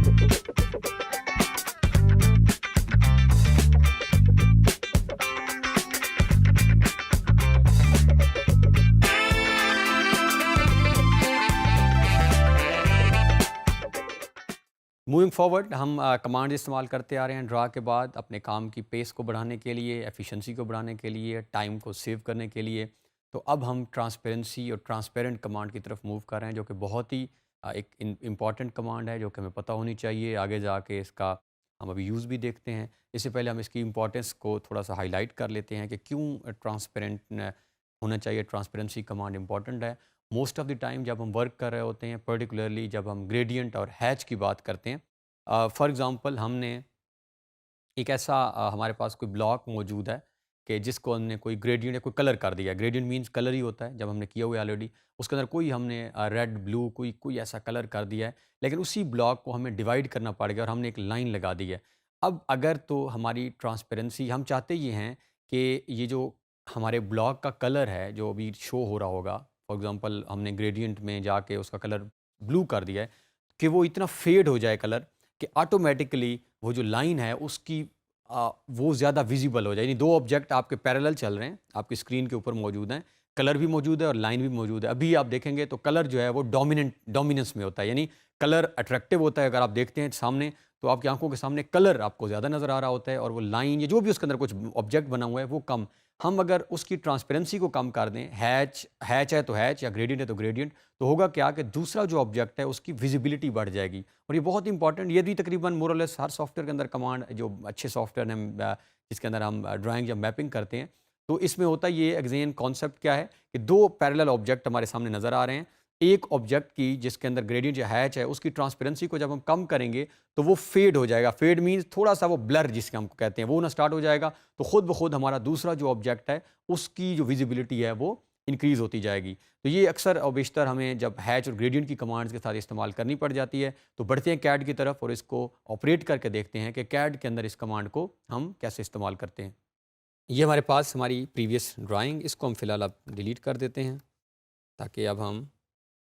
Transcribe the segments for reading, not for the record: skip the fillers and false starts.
Moving forward हम command इस्तेमाल करते आ रहे हैं ड्रा के बाद अपने काम की पेस को बढ़ाने के लिए, एफिशिएंसी को बढ़ाने के लिए, टाइम को सेव करने के लिए। तो अब हम ट्रांसपेरेंसी और ट्रांसपेरेंट कमांड की तरफ मूव कर रहे हैं, जो कि बहुत ही एक इम्पॉर्टेंट कमांड है, जो कि हमें पता होनी चाहिए। आगे जाके इसका हम अभी यूज़ भी देखते हैं। इससे पहले हम इसकी इम्पोर्टेंस को थोड़ा सा हाईलाइट कर लेते हैं कि क्यों ट्रांसपेरेंट होना चाहिए, ट्रांसपेरेंसी कमांड इम्पॉर्टेंट है। मोस्ट ऑफ द टाइम जब हम वर्क कर रहे होते हैं, पर्टिकुलरली जब हम ग्रेडियंट और हैच की बात करते हैं, फॉर एग्ज़ाम्पल हमने एक ऐसा हमारे पास कोई ब्लॉक मौजूद है कि जिसको हमने कोई ग्रेडियंट या कोई कलर कर दिया। ग्रेडियंट मीन्स कलर ही होता है, जब हमने किया हुआ है ऑलरेडी। उसके अंदर कोई हमने रेड, ब्लू कोई कोई ऐसा कलर कर दिया है, लेकिन उसी ब्लॉक को हमें डिवाइड करना पड़ गया और हमने एक लाइन लगा दी है। अब अगर तो हमारी ट्रांसपेरेंसी, हम चाहते ये हैं कि ये जो हमारे ब्लॉक का कलर है, जो अभी शो हो रहा होगा, फॉर एग्ज़ाम्पल हमने ग्रेडियंट में जाके उसका कलर ब्लू कर दिया है, कि वो इतना फेड हो जाए कलर कि ऑटोमेटिकली वो जो लाइन है उसकी वो ज़्यादा विजिबल हो जाए। यानी 2 ऑब्जेक्ट आपके पैरेलल चल रहे हैं, आपकी स्क्रीन के ऊपर मौजूद हैं, कलर भी मौजूद है और लाइन भी मौजूद है। अभी आप देखेंगे तो कलर जो है वो डोमिनेंस में होता है, यानी कलर अट्रैक्टिव होता है। अगर आप देखते हैं सामने, तो आपकी आंखों के सामने कलर आपको ज़्यादा नज़र आ रहा होता है और वो लाइन या जो भी उसके अंदर कुछ ऑब्जेक्ट बना हुआ है वो कम। हम अगर उसकी ट्रांसपेरेंसी को कम कर दें, हैच हैच है तो हैच, या ग्रेडियंट है तो ग्रेडियंट, तो होगा क्या कि दूसरा जो ऑब्जेक्ट है उसकी विजिबिलिटी बढ़ जाएगी। और ये बहुत इंपॉर्टेंट, ये भी तकरीबन मोर और लेस हर सॉफ्टवेयर के अंदर कमांड, जो अच्छे सॉफ्टवेयर हैं जिसके अंदर हम ड्राइंग या मैपिंग करते हैं, तो इसमें होता ये एग्जेन कॉन्सेप्ट क्या है कि 2 पैरेलल ऑब्जेक्ट हमारे सामने नज़र आ रहे हैं। एक ऑब्जेक्ट की जिसके अंदर ग्रेडियंट या हैच है, उसकी ट्रांसपेरेंसी को जब हम कम करेंगे तो वो फेड हो जाएगा। फेड मीन्स थोड़ा सा वो ब्लर जिसके हम कहते हैं वो ना स्टार्ट हो जाएगा, तो खुद ब खुद हमारा दूसरा जो ऑब्जेक्ट है उसकी जो विजिबिलिटी है वो इंक्रीज़ होती जाएगी। तो ये अक्सर और बेशतर हमें जब हैच और ग्रेडियंट की कमांड्स के साथ इस्तेमाल करनी पड़ जाती है। तो बढ़ते हैं कैड की तरफ और इसको ऑपरेट करके देखते हैं कि कैड के अंदर इस कमांड को हम कैसे इस्तेमाल करते हैं। ये हमारे पास हमारी प्रीवियस ड्राइंग, इसको हम फ़िलहाल अब डिलीट कर देते हैं, ताकि अब हम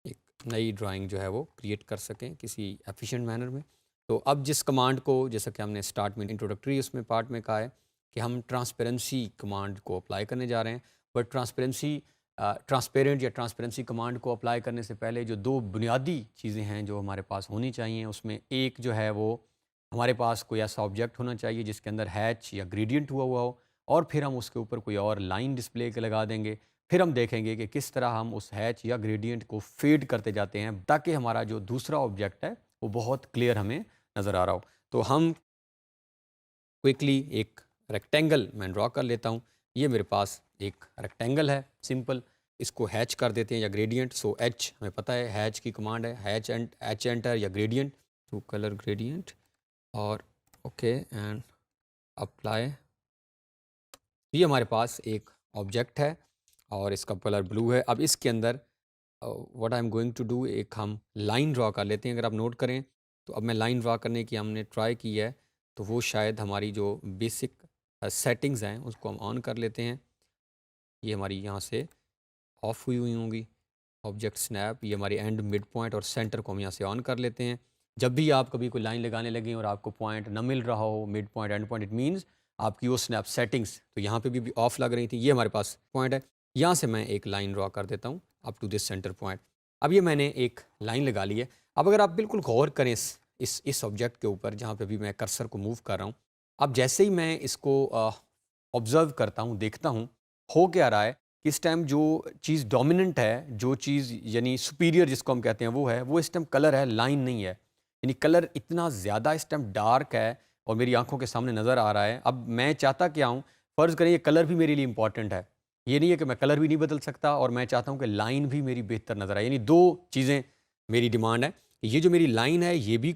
एक नई ड्राइंग जो है वो क्रिएट कर सकें किसी एफिशिएंट मैनर में। तो अब जिस कमांड को, जैसा कि हमने स्टार्ट में इंट्रोडक्टरी उसमें पार्ट में कहा है कि हम ट्रांसपेरेंसी कमांड को अप्लाई करने जा रहे हैं, बट ट्रांसपेरेंट या ट्रांसपेरेंसी कमांड को अप्लाई करने से पहले जो 2 बुनियादी चीज़ें हैं जो हमारे पास होनी चाहिए, उसमें एक जो है वो हमारे पास कोई ऐसा ऑब्जेक्ट होना चाहिए जिसके अंदर हैच या ग्रेडियंट हुआ हुआ हो, और फिर हम उसके ऊपर कोई और लाइन डिस्प्ले के लगा देंगे। फिर हम देखेंगे कि किस तरह हम उस हैच या ग्रेडियंट को फेड करते जाते हैं, ताकि हमारा जो दूसरा ऑब्जेक्ट है वो बहुत क्लियर हमें नज़र आ रहा हो। तो हम क्विकली एक रेक्टेंगल मैं ड्रॉ कर लेता हूँ। ये मेरे पास एक रेक्टेंगल है सिंपल, इसको हैच कर देते हैं या ग्रेडियंट। सो एच हमें पता है, हैच की कमांड है, हैच एंटर या ग्रेडियंट टू कलर ग्रेडियंट, और ओके एंड अप्लाई। ये हमारे पास एक ऑब्जेक्ट है और इसका कलर ब्लू है। अब इसके अंदर what I am going to do, एक हम लाइन ड्रॉ कर लेते हैं। अगर आप नोट करें तो अब मैं लाइन ड्रॉ करने की हमने ट्राई की है, तो वो शायद हमारी जो बेसिक सेटिंग्स हैं उसको हम ऑन कर लेते हैं। ये हमारी यहाँ से ऑफ हुई होंगी। ऑब्जेक्ट स्नैप, ये हमारी एंड, मिड पॉइंट और सेंटर को हम यहाँ से ऑन कर लेते हैं। जब भी आप कभी कोई लाइन लगाने लगें और आपको पॉइंट ना मिल रहा हो, mid point, and point, it means आपकी वो स्नैप सेटिंग्स तो यहाँ पे भी ऑफ लग रही थी। ये हमारे पास पॉइंट है, यहाँ से मैं एक लाइन ड्रॉ कर देता हूँ up to this centre point. अब ये मैंने एक लाइन लगा ली है। अब अगर आप बिल्कुल गौर करें इस ऑब्जेक्ट के ऊपर, जहाँ पे भी मैं कर्सर को मूव कर रहा हूँ, अब जैसे ही मैं इसको ऑब्ज़र्व करता हूँ, देखता हूँ, हो क्या रहा है, इस टाइम जो चीज़ डोमिनेंट है, जो चीज़ यानी सुपीरियर जिसको हम कहते हैं वो है, वो इस टाइम कलर है, लाइन नहीं है। यानी कलर इतना ज़्यादा इस टाइम डार्क है और मेरी आंखों के सामने नज़र आ रहा है। अब मैं चाहता क्या हूँ, फ़र्ज़ करें ये कलर भी मेरे लिए इंपॉर्टेंट है। ये नहीं है कि मैं कलर भी नहीं बदल सकता, और मैं चाहता हूँ कि लाइन भी मेरी बेहतर नज़र आए। यानी 2 चीज़ें मेरी डिमांड है। ये जो मेरी लाइन है ये भी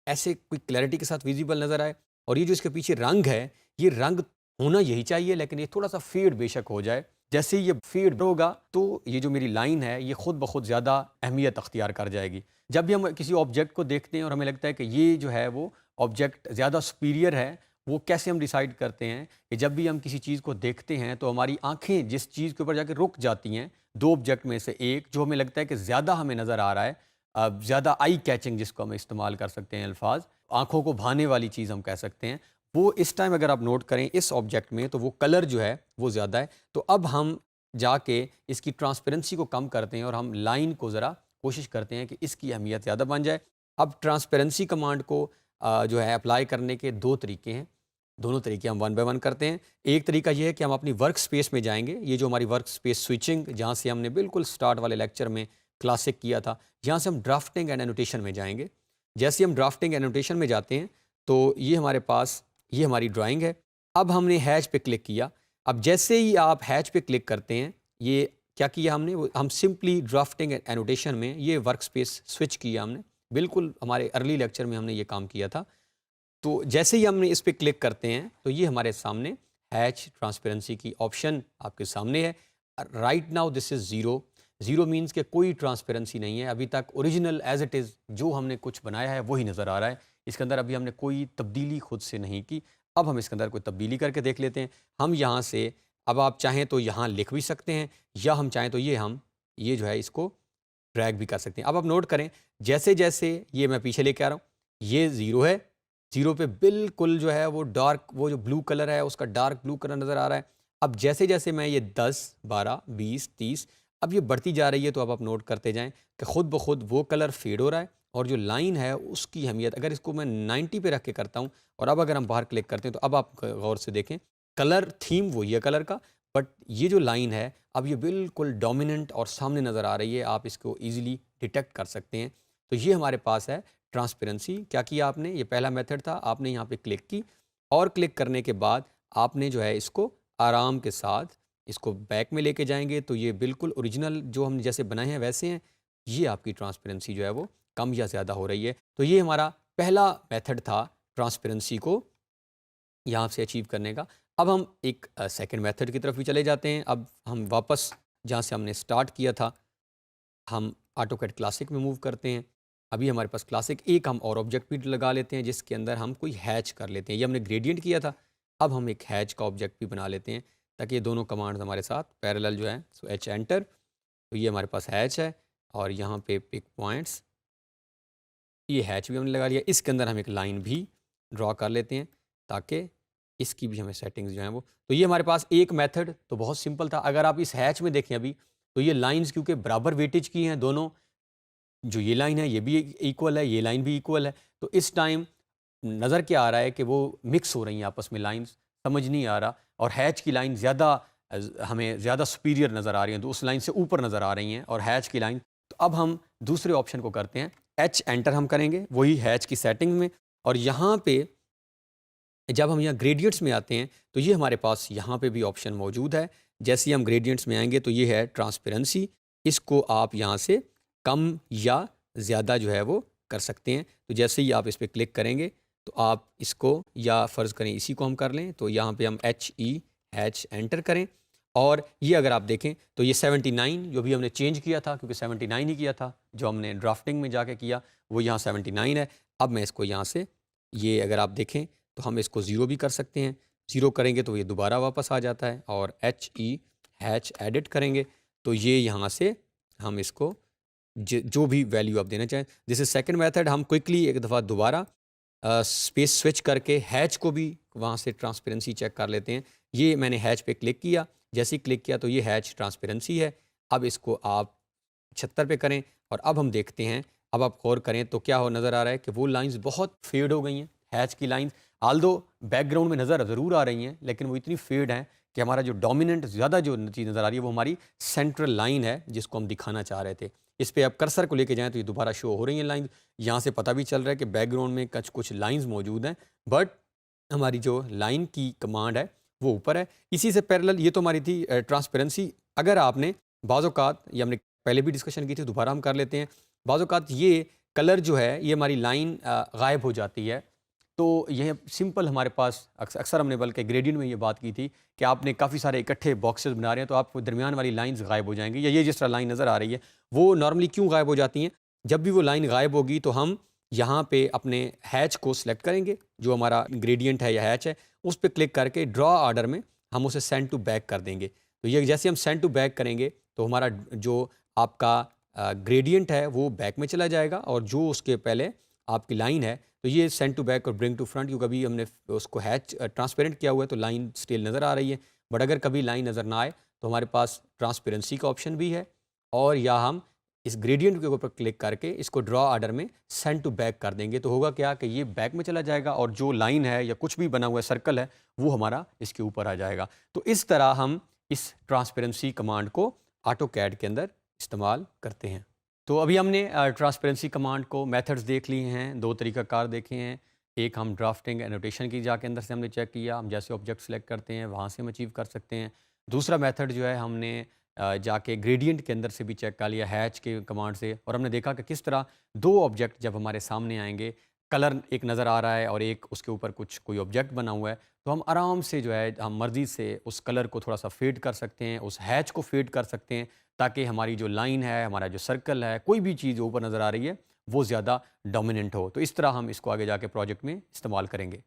ऐसे कोई क्लैरिटी के साथ विज़िबल नज़र आए, और ये जो इसके पीछे रंग है, ये रंग होना यही चाहिए, लेकिन ये थोड़ा-सा फेड बेशक हो जाए। जैसे ही ये फेड होगा तो ये जो मेरी लाइन है ये खुद ब खुद ज़्यादा अहमियत अख्तियार कर जाएगी। जब भी हम किसी ऑब्जेक्ट को देखते हैं और हमें लगता है कि ये जो है वो ऑब्जेक्ट ज़्यादा सुपीरियर है, वो कैसे हम डिसाइड करते हैं कि जब भी हम किसी चीज़ को देखते हैं तो हमारी आँखें जिस चीज़ के ऊपर जाके रुक जाती हैं, 2 ऑब्जेक्ट में से एक जो हमें लगता है कि ज़्यादा हमें नज़र आ रहा है, ज़्यादा आई कैचिंग जिसको हम इस्तेमाल कर सकते हैं अल्फाज, आँखों को भाने वाली चीज़ हम कह सकते हैं, वो इस टाइम अगर आप नोट करें इस ऑब्जेक्ट में तो वो कलर जो है वो ज़्यादा है। तो अब हम जाके इसकी ट्रांसपेरेंसी को कम करते हैं और हम लाइन को ज़रा कोशिश करते हैं कि इसकी अहमियत ज़्यादा बन जाए। अब ट्रांसपेरेंसी कमांड को जो है अप्लाई करने के 2 तरीके हैं। दोनों तरीके हम वन बाय वन करते हैं। एक तरीका ये है कि हम अपनी वर्क स्पेस में जाएँगे। ये जो हमारी वर्क स्पेस स्विचिंग जहाँ से हमने बिल्कुल स्टार्ट वाले लेक्चर में क्लासिक किया था, यहाँ से हम ड्राफ्टिंग एंड एनोटेशन में जाएँगे। जैसे ही हम ड्राफ्टिंग एनोटेशन में जाते हैं, तो ये हमारे पास ये हमारी ड्राइंग है। अब हमने हैच पे क्लिक किया। अब जैसे ही आप हैच पे क्लिक करते हैं, ये क्या किया हमने, वो हम सिंपली ड्राफ्टिंग एंड एनोटेशन में ये वर्क स्पेस स्विच किया हमने। बिल्कुल हमारे अर्ली लेक्चर में हमने ये काम किया था। तो जैसे ही हमने इस पे क्लिक करते हैं तो ये हमारे सामने हैच ट्रांसपेरेंसी की ऑप्शन आपके सामने है। Right now this is zero. Zero means कि कोई ट्रांसपेरेंसी नहीं है। अभी तक ओरिजिनल एज इट इज़ जो हमने कुछ बनाया है वही नज़र आ रहा है। इसके अंदर अभी हमने कोई तब्दीली खुद से नहीं की। अब हम इसके अंदर कोई तब्दीली करके देख लेते हैं। हम यहाँ से अब आप चाहें तो यहाँ लिख भी सकते हैं, या हम चाहें तो ये जो है इसको ड्रैग भी कर सकते हैं। अब आप नोट करें, जैसे जैसे ये मैं पीछे लेके आ रहा हूँ, ये ज़ीरो है। ज़ीरो पे बिल्कुल जो है वो डार्क, वो जो ब्लू कलर है उसका डार्क ब्लू कलर नज़र आ रहा है। अब जैसे जैसे मैं ये 10, 12, 20, 30 अब ये बढ़ती जा रही है, तो अब आप नोट करते जाएं कि खुद ब खुद वो कलर फेड हो रहा है और जो लाइन है उसकी अहमियत, अगर इसको मैं 90 पे रख के करता हूँ और अब अगर हम बाहर क्लिक करते हैं, तो अब आप गौर से देखें, कलर थीम वही है कलर का, बट ये जो लाइन है अब ये बिल्कुल डोमिनेंट और सामने नज़र आ रही है। आप इसको ईजिली डिटेक्ट कर सकते हैं। तो ये हमारे पास है ट्रांसपेरेंसी। क्या किया आपने, ये पहला मेथड था, आपने यहाँ पे क्लिक की और क्लिक करने के बाद आपने जो है इसको आराम के साथ इसको बैक में लेके जाएंगे, तो ये बिल्कुल ओरिजिनल जो हम जैसे बनाए हैं वैसे हैं। ये आपकी ट्रांसपेरेंसी जो है वो कम या ज़्यादा हो रही है। तो ये हमारा पहला मेथड था ट्रांसपेरेंसी को यहाँ से अचीव करने का। अब हम एक सेकंड मेथड की तरफ भी चले जाते हैं। अब हम वापस जहाँ से हमने स्टार्ट किया था, हम ऑटोकैड क्लासिक में मूव करते हैं। अभी हमारे पास क्लासिक एक हम और ऑब्जेक्ट भी लगा लेते हैं, जिसके अंदर हम कोई हैच कर लेते हैं। ये हमने ग्रेडियंट किया था, अब हम एक हैच का ऑब्जेक्ट भी बना लेते हैं, ताकि ये दोनों कमांड्स हमारे साथ पैरेलल जो है। सो एच एंटर, तो ये हमारे पास हैच है और यहाँ पे पिक पॉइंट्स, ये हैच भी हमने लगा लिया। इसके अंदर हम एक लाइन भी ड्रॉ कर लेते हैं, ताकि इसकी भी हमें सेटिंग्स जो हैं वो। तो ये हमारे पास एक मेथड तो बहुत सिंपल था। अगर आप इस हैच में देखें अभी, तो ये लाइंस क्योंकि बराबर वेटेज की हैं दोनों, जो ये लाइन है ये भी इक्वल है, ये लाइन भी इक्वल है, तो इस टाइम नज़र क्या आ रहा है कि वो मिक्स हो रही हैं आपस में लाइंस, समझ नहीं आ रहा। और हैच की लाइन ज़्यादा हमें ज़्यादा सुपीरियर नज़र आ रही हैं, तो उस लाइन से ऊपर नज़र आ रही हैं, और हैच की लाइन। तो अब हम दूसरे ऑप्शन को करते हैं, एच एंटर हम करेंगे वही हैच की सेटिंग में, और यहाँ पे जब हम यहाँ ग्रेडियंट्स में आते हैं, तो ये हमारे पास यहाँ पे भी ऑप्शन मौजूद है। जैसे ही हम ग्रेडियंट्स में आएंगे, तो ये है ट्रांसपेरेंसी। इसको आप यहाँ से कम या ज़्यादा जो है वो कर सकते हैं। तो जैसे ही आप इस पर क्लिक करेंगे, तो आप इसको, या फ़र्ज़ करें इसी को हम कर लें, तो यहाँ पे हम HEH एंटर करें, और ये अगर आप देखें तो ये 79 जो भी हमने चेंज किया था, क्योंकि 79 ही किया था जो हमने ड्राफ्टिंग में जाके किया, वो यहाँ 79 है। अब मैं इसको यहाँ से, ये अगर आप देखें तो हम इसको ज़ीरो भी कर सकते हैं। ज़ीरो करेंगे तो ये दोबारा वापस आ जाता है, और HEH एडिट करेंगे तो ये यहाँ से हम इसको जो भी वैल्यू आप देना चाहें। This is second method. हम क्विकली एक दफ़ा दोबारा स्पेस स्विच करके हैच को भी वहाँ से ट्रांसपेरेंसी चेक कर लेते हैं। ये मैंने हैच पे क्लिक किया, जैसे ही क्लिक किया तो ये हैच ट्रांसपेरेंसी है। अब इसको आप 76 पे करें, और अब हम देखते हैं, अब आप गौर करें तो क्या हो नज़र आ रहा है कि वो लाइंस बहुत फेड हो गई हैं। हैच की लाइंस आल्दो बैकग्राउंड में नज़र ज़रूर आ रही हैं, लेकिन वो इतनी फेड हैं कि हमारा जो डोमिनेंट ज़्यादा जो चीज़ नज़र आ रही है वो हमारी सेंट्रल लाइन है, जिसको हम दिखाना चाह रहे थे। इस पे आप कर्सर को लेके जाएँ तो ये दोबारा शो हो रही हैं लाइंस। यहाँ से पता भी चल रहा है कि बैकग्राउंड में कुछ लाइंस मौजूद हैं, बट हमारी जो लाइन की कमांड है वो ऊपर है। इसी से पैरेलल ये तो हमारी थी ट्रांसपेरेंसी। अगर आपने बाज़ औक़ात, ये हमने पहले भी डिस्कशन की थी, दोबारा हम कर लेते हैं। बाज़ औक़ात ये कलर जो है, ये हमारी लाइन गायब हो जाती है। तो यह सिंपल हमारे पास अक्सर हमने बल्कि ग्रेडियंट में ये बात की थी कि आपने काफ़ी सारे इकट्ठे बॉक्सेस बना रहे हैं, तो आपको दरमियान वाली लाइंस गायब हो जाएंगी, या ये जिस तरह लाइन नज़र आ रही है वो नॉर्मली क्यों गायब हो जाती हैं। जब भी वो लाइन गायब होगी तो हम यहाँ पे अपने हैच को सिलेक्ट करेंगे, जो हमारा ग्रेडियंट है या हैच है, उस पर क्लिक करके ड्रॉ ऑर्डर में हम उसे सेंड टू बैक कर देंगे। तो ये जैसे हम सेंड टू बैक करेंगे, तो हमारा जो आपका ग्रेडियंट है वो बैक में चला जाएगा, और जो उसके पहले आपकी लाइन है तो ये सेंड टू बैक और ब्रिंग टू फ्रंट, क्योंकि अभी हमने उसको हैच ट्रांसपेरेंट किया हुआ है तो लाइन स्टिल नज़र आ रही है। बट अगर कभी लाइन नज़र ना आए तो हमारे पास ट्रांसपेरेंसी का ऑप्शन भी है, और या हम इस ग्रेडियंट के ऊपर क्लिक करके इसको ड्रॉ ऑर्डर में सेंड टू बैक कर देंगे। तो होगा क्या कि ये बैक में चला जाएगा और जो लाइन है या कुछ भी बना हुआ सर्कल है वो हमारा इसके ऊपर आ जाएगा। तो इस तरह हम इस ट्रांसपेरेंसी कमांड को ऑटो कैड के अंदर इस्तेमाल करते हैं। तो अभी हमने ट्रांसपेरेंसी कमांड को मेथड्स देख लिए हैं, दो तरीक़ाकार देखे हैं। एक हम ड्राफ्टिंग एनोटेशन की जाके अंदर से हमने चेक किया, हम जैसे ऑब्जेक्ट सेलेक्ट करते हैं वहाँ से हम अचीव कर सकते हैं। दूसरा मेथड जो है हमने जाके ग्रेडियंट के अंदर से भी चेक कर लिया हैच के कमांड से, और हमने देखा कि किस तरह दो ऑब्जेक्ट जब हमारे सामने आएंगे, कलर एक नज़र आ रहा है और एक उसके ऊपर कुछ कोई ऑब्जेक्ट बना हुआ है, तो हम आराम से जो है हम मर्ज़ी से उस कलर को थोड़ा सा फेड कर सकते हैं, उस हैच को फेड कर सकते हैं, ताकि हमारी जो लाइन है, हमारा जो सर्कल है, कोई भी चीज़ ऊपर नज़र आ रही है वो ज़्यादा डोमिनेंट हो। तो इस तरह हम इसको आगे जाके प्रोजेक्ट में इस्तेमाल करेंगे।